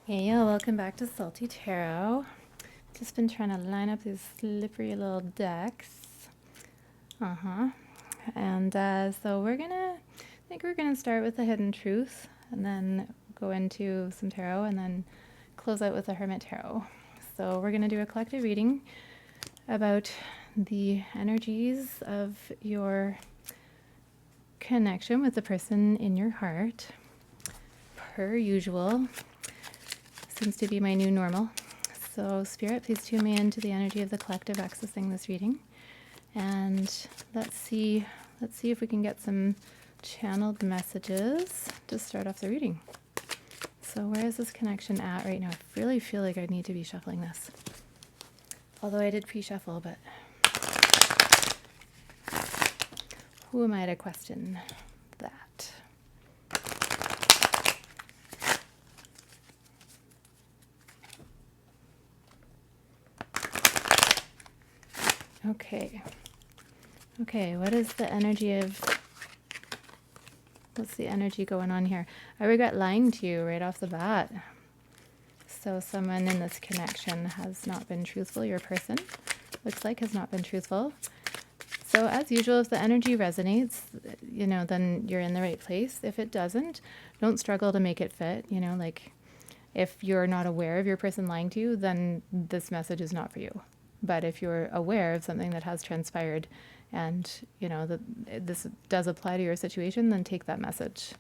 Hey, y'all, welcome back to Salty Tarot. Just been trying to line up these slippery little decks. So I think we're gonna start with the Hidden Truth and then go into some tarot and then close out with the Hermit Tarot. So we're gonna do a collective reading about the energies of your connection with the person in your heart. Per usual, seems to be my new normal. So Spirit, please tune me into the energy of the collective accessing this reading. And let's see if we can get some channeled messages to start off the reading. So where is this connection at right now? I really feel like I need to be shuffling this. Although I did pre-shuffle, but who am I to question that? Okay, what is the energy of, what's the energy going on here? I regret lying to you right off the bat. So someone in this connection has not been truthful. Your person, looks like, has not been truthful. So as usual, if the energy resonates, then you're in the right place. If it doesn't, don't struggle to make it fit. Like if you're not aware of your person lying to you, then this message is not for you. But if you're aware of something that has transpired and, that this does apply to your situation, then take that message.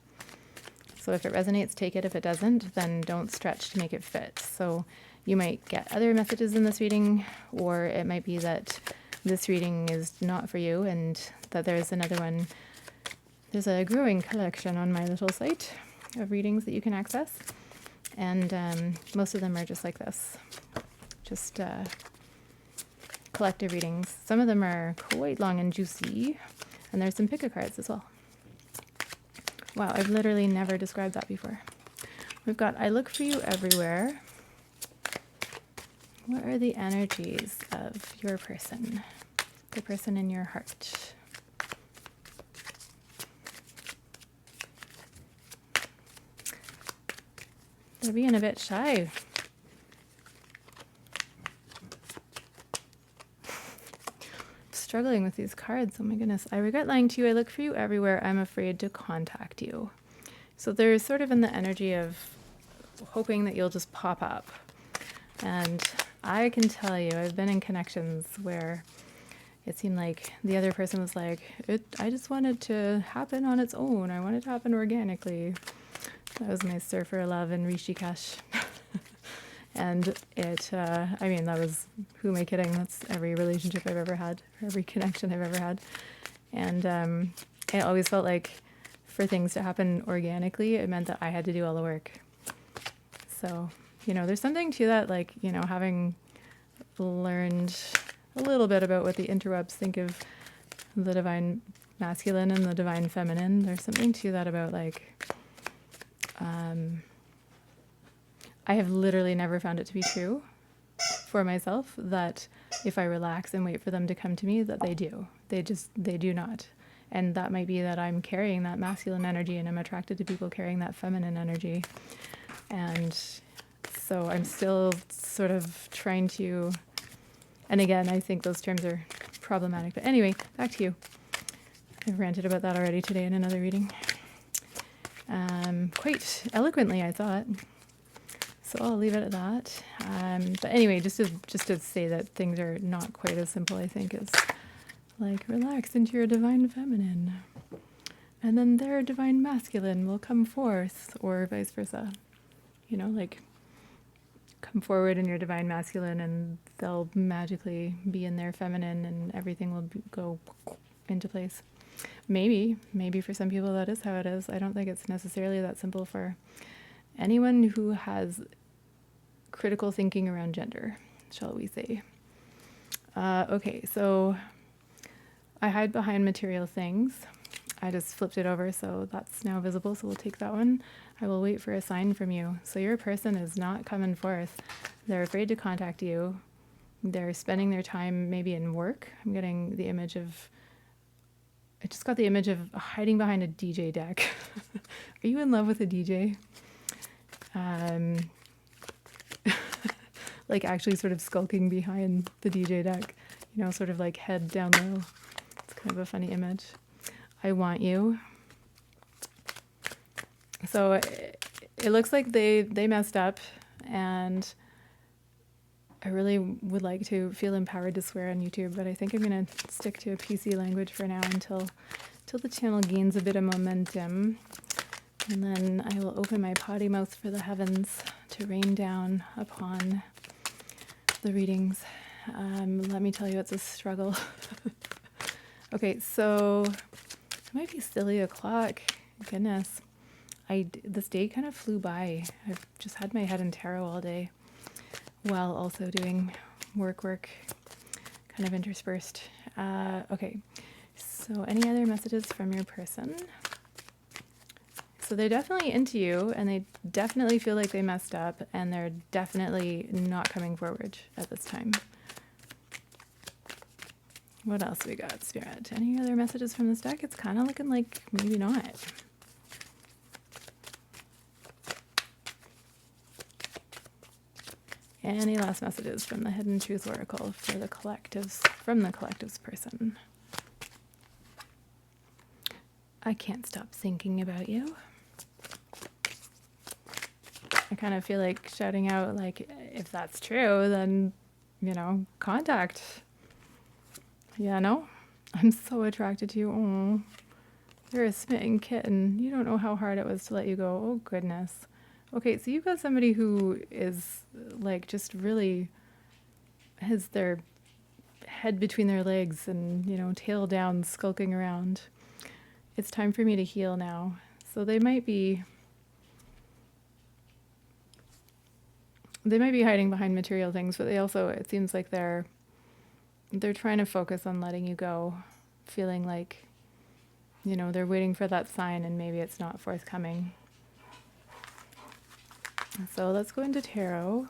So if it resonates, take it. If it doesn't, then don't stretch to make it fit. So you might get other messages in this reading, or it might be that this reading is not for you and that there's another one. There's a growing collection on my little site of readings that you can access. And most of them are just like this. Just collective readings. Some of them are quite long and juicy, and there's some pick-a-cards as well. Wow, I've literally never described that before. We've got I look for you everywhere. What are the energies of your person, the person in your heart? They're being a bit shy. Struggling with these cards. Oh my goodness. I regret lying to you. I look for you everywhere. I'm afraid to contact you. So there's sort of in the energy of hoping that you'll just pop up. And I can tell you, I've been in connections where it seemed like the other person was like, I just wanted to happen on its own. I want it to happen organically. That was my surfer love in Rishikesh. And that was, who am I kidding? That's every relationship I've ever had, every connection I've ever had. And it always felt like for things to happen organically, it meant that I had to do all the work. So, there's something to that, like, having learned a little bit about what the interwebs think of the divine masculine and the divine feminine. There's something to that about, like, I have literally never found it to be true for myself that if I relax and wait for them to come to me, that they do. They do not. And that might be that I'm carrying that masculine energy and I'm attracted to people carrying that feminine energy. And so I'm still sort of trying to, and again, I think those terms are problematic. But anyway, back to you. I've ranted about that already today in another reading. Quite eloquently, I thought. So I'll leave it at that. But anyway, just to say that things are not quite as simple, I think, as like relax into your divine feminine, and then their divine masculine will come forth, or vice versa. Like come forward in your divine masculine, and they'll magically be in their feminine, and everything will go into place. Maybe for some people that is how it is. I don't think it's necessarily that simple for anyone who has critical thinking around gender, shall we say. Okay, so I hide behind material things. I just flipped it over, so that's now visible, so we'll take that one. I will wait for a sign from you. So your person is not coming forth. They're afraid to contact you. They're spending their time maybe in work. I'm getting the image of, I just got the image of hiding behind a DJ deck. Are you in love with a DJ? like actually sort of skulking behind the DJ deck, you know, sort of like head down low. It's kind of a funny image. I want you. So it looks like they messed up, and I really would like to feel empowered to swear on YouTube, but I think I'm going to stick to a PC language for now until the channel gains a bit of momentum. And then I will open my potty mouth for the heavens to rain down upon the readings. Let me tell you, it's a struggle. Okay, so it might be silly o'clock. Goodness. This day kind of flew by. I've just had my head in tarot all day while also doing work kind of interspersed. Okay, so any other messages from your person? So they're definitely into you, and they definitely feel like they messed up, and they're definitely not coming forward at this time. What else we got, Spirit? Any other messages from this deck? It's kind of looking like maybe not. Any last messages from the Hidden Truth Oracle for the collectives, from the collective's person? I can't stop thinking about you. I kind of feel like shouting out, like, if that's true, then, you know, contact. Yeah, no? I'm so attracted to you. Oh, you're a smitten kitten. You don't know how hard it was to let you go. Oh, goodness. Okay, so you've got somebody who is, like, just really has their head between their legs and, you know, tail down, skulking around. It's time for me to heal now. So they might be hiding behind material things, but they also, it seems like they're trying to focus on letting you go, feeling like, you know, they're waiting for that sign and maybe it's not forthcoming. So let's go into tarot.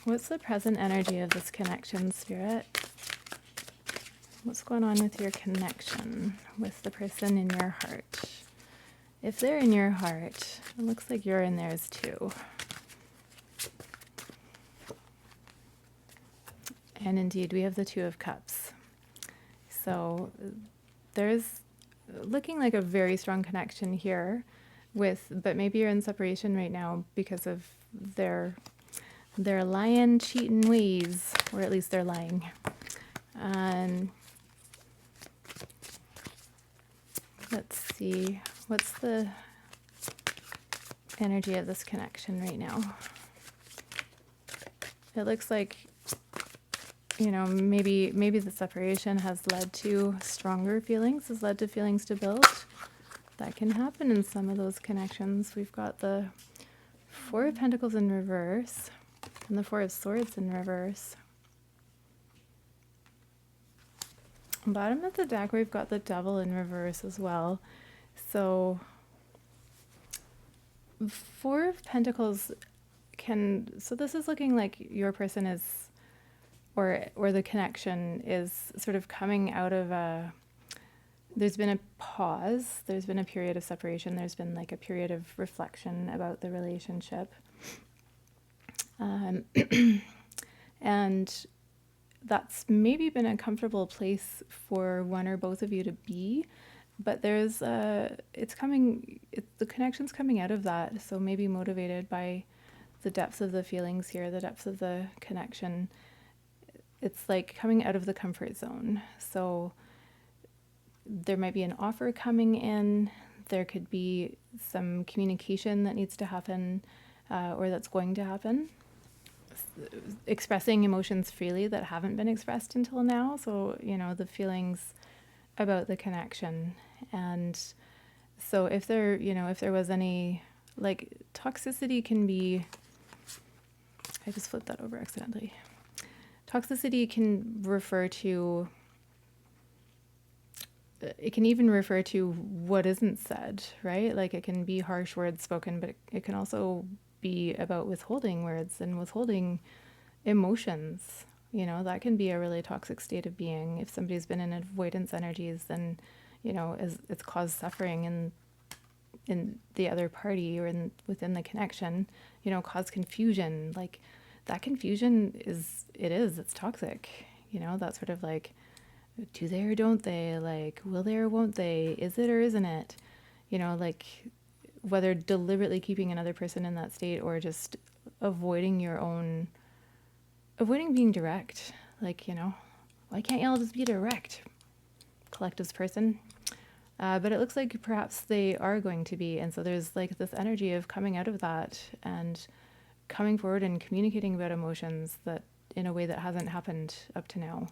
What's the present energy of this connection, Spirit? What's going on with your connection with the person in your heart? If they're in your heart, it looks like you're in theirs too. And indeed, we have the Two of Cups. So there's looking like a very strong connection here but maybe you're in separation right now because of their lying, cheating ways, or at least they're lying. Let's see, what's the energy of this connection right now? It looks like, you know, maybe the separation has led to stronger feelings, has led to feelings to build. That can happen in some of those connections. We've got the Four of Pentacles in reverse and the Four of Swords in reverse. Bottom of the deck, we've got the Devil in reverse as well. So Four of Pentacles so this is looking like your person is, or the connection is sort of coming out of there's been a pause, there's been a period of separation, there's been like a period of reflection about the relationship. And that's maybe been a comfortable place for one or both of you to be, but there's the connection's coming out of that, so maybe motivated by the depths of the feelings here, the depths of the connection. It's like coming out of the comfort zone. So there might be an offer coming in, there could be some communication that needs to happen, or that's going to happen. Expressing emotions freely that haven't been expressed until now. So, you know, the feelings about the connection. And so if there was any, like, toxicity can be, I just flipped that over accidentally. Toxicity can refer to, it can even refer to what isn't said, right? Like, it can be harsh words spoken, but it can also be about withholding words and withholding emotions. You know, that can be a really toxic state of being. If somebody's been in avoidance energies, then, you know, it's caused suffering, and in the other party or within the connection, cause confusion. Like that confusion it's toxic. That sort of like, do they or don't they? Like, will they or won't they? Is it or isn't it? Like whether deliberately keeping another person in that state or just avoiding being direct. Like, why can't y'all just be direct? Collectives person. But it looks like perhaps they are going to be. And so there's like this energy of coming out of that and coming forward and communicating about emotions that in a way that hasn't happened up to now.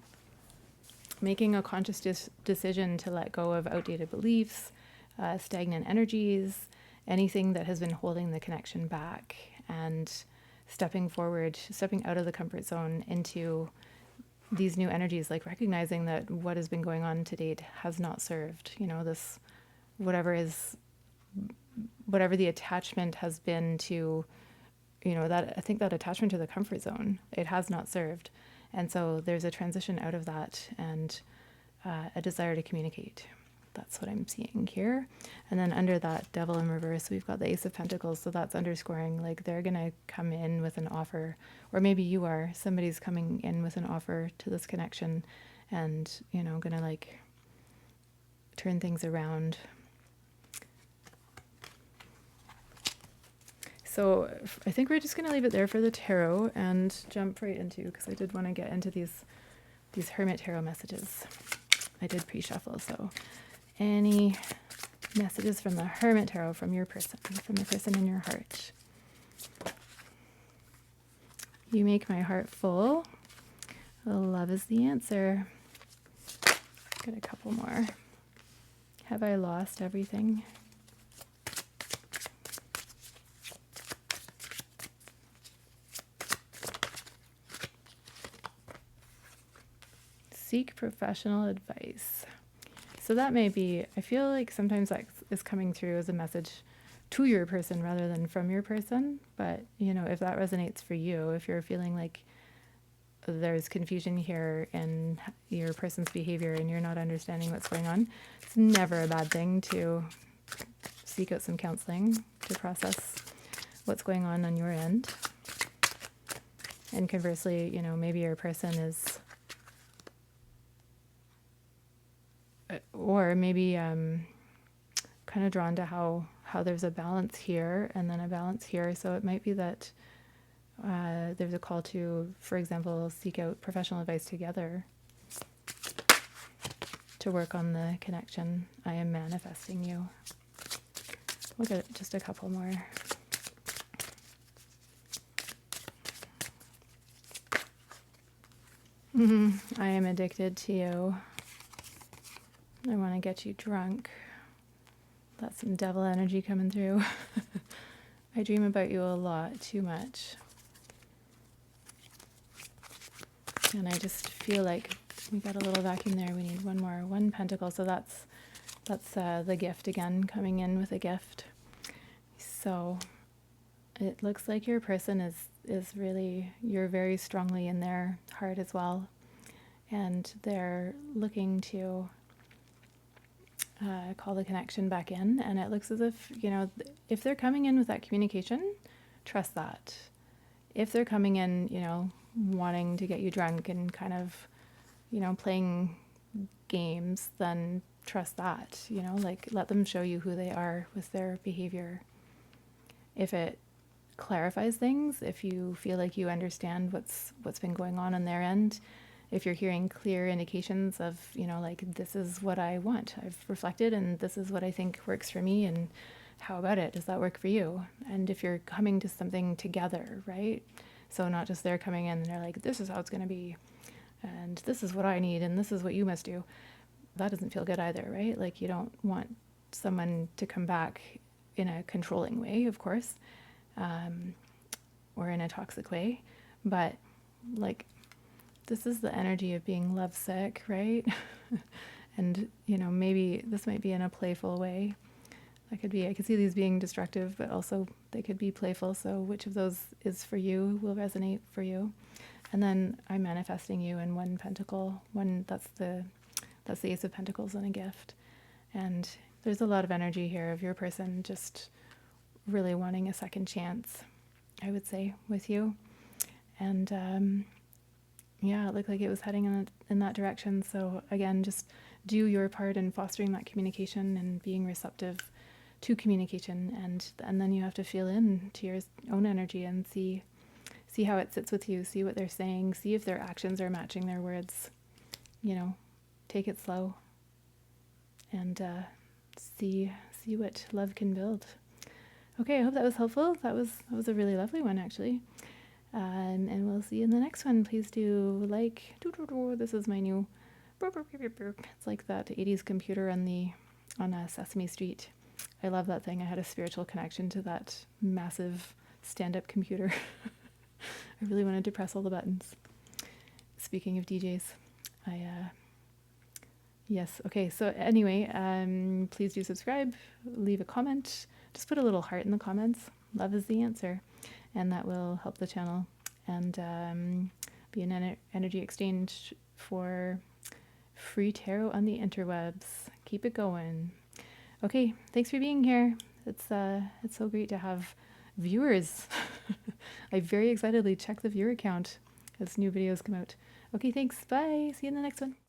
Making a conscious decision to let go of outdated beliefs, stagnant energies, anything that has been holding the connection back, and stepping forward, stepping out of the comfort zone into these new energies, like recognizing that what has been going on to date has not served, this, whatever the attachment has been to, that, I think that attachment to the comfort zone, it has not served. And so there's a transition out of that and a desire to communicate. That's what I'm seeing here. And then under that Devil in reverse, we've got the Ace of Pentacles. So that's underscoring like they're going to come in with an offer, or maybe you are, somebody's coming in with an offer to this connection and, going to like turn things around. So I think we're just going to leave it there for the tarot and jump right into, because I did want to get into these Hermit Tarot messages. I did pre-shuffle, so any messages from the Hermit Tarot from your person, from the person in your heart. You make my heart full. Love is the answer. Got a couple more. Have I lost everything? Seek professional advice. So that may be, I feel like sometimes that is coming through as a message to your person rather than from your person. But, if that resonates for you, if you're feeling like there's confusion here in your person's behavior and you're not understanding what's going on, it's never a bad thing to seek out some counseling to process what's going on your end. And conversely, maybe your person is, or maybe kind of drawn to how there's a balance here and then a balance here. So it might be that there's a call to, for example, seek out professional advice together to work on the connection. I am manifesting you. Look at just a couple more. I am addicted to you. I want to get you drunk. That's some devil energy coming through. I dream about you a lot, too much. And I just feel like we got a little vacuum there. We need one more. One pentacle. So that's the gift again, coming in with a gift. So it looks like your person is really, you're very strongly in their heart as well. And they're looking to call the connection back in. And it looks as if, if they're coming in with that communication, trust that. If they're coming in, wanting to get you drunk and kind of, playing games, then trust that, like let them show you who they are with their behavior. If it clarifies things, if you feel like you understand what's been going on their end, if you're hearing clear indications of, like, this is what I want, I've reflected and this is what I think works for me, and how about it? Does that work for you? And if you're coming to something together, right? So not just they're coming in and they're like, this is how it's going to be, and this is what I need, and this is what you must do. That doesn't feel good either, right? Like, you don't want someone to come back in a controlling way, of course, or in a toxic way, but like, this is the energy of being lovesick, right? And, maybe this might be in a playful way. I could see these being destructive, but also they could be playful. So which of those is for you, will resonate for you? And then I'm manifesting you in one pentacle. That's the Ace of Pentacles and a gift. And There's a lot of energy here of your person just really wanting a second chance, I would say, with you. And yeah, it looked like it was heading in that direction. So again, just do your part in fostering that communication and being receptive to communication, and then you have to feel in to your own energy and see how it sits with you, see what they're saying, see if their actions are matching their words. You know, take it slow and see what love can build. Okay, I hope that was helpful. That was a really lovely one, actually. And we'll see you in the next one. Please do like. This is my new. It's like that 80s computer on Sesame Street. I love that thing. I had a spiritual connection to that massive stand-up computer. I really wanted to press all the buttons. Speaking of DJs, yes. Okay. So anyway, please do subscribe, leave a comment, just put a little heart in the comments. Love is the answer, and that will help the channel and be an energy exchange for free tarot on the interwebs. Keep it going. Okay. Thanks for being here. It's so great to have viewers. I very excitedly check the viewer count as new videos come out. Okay, thanks. Bye. See you in the next one.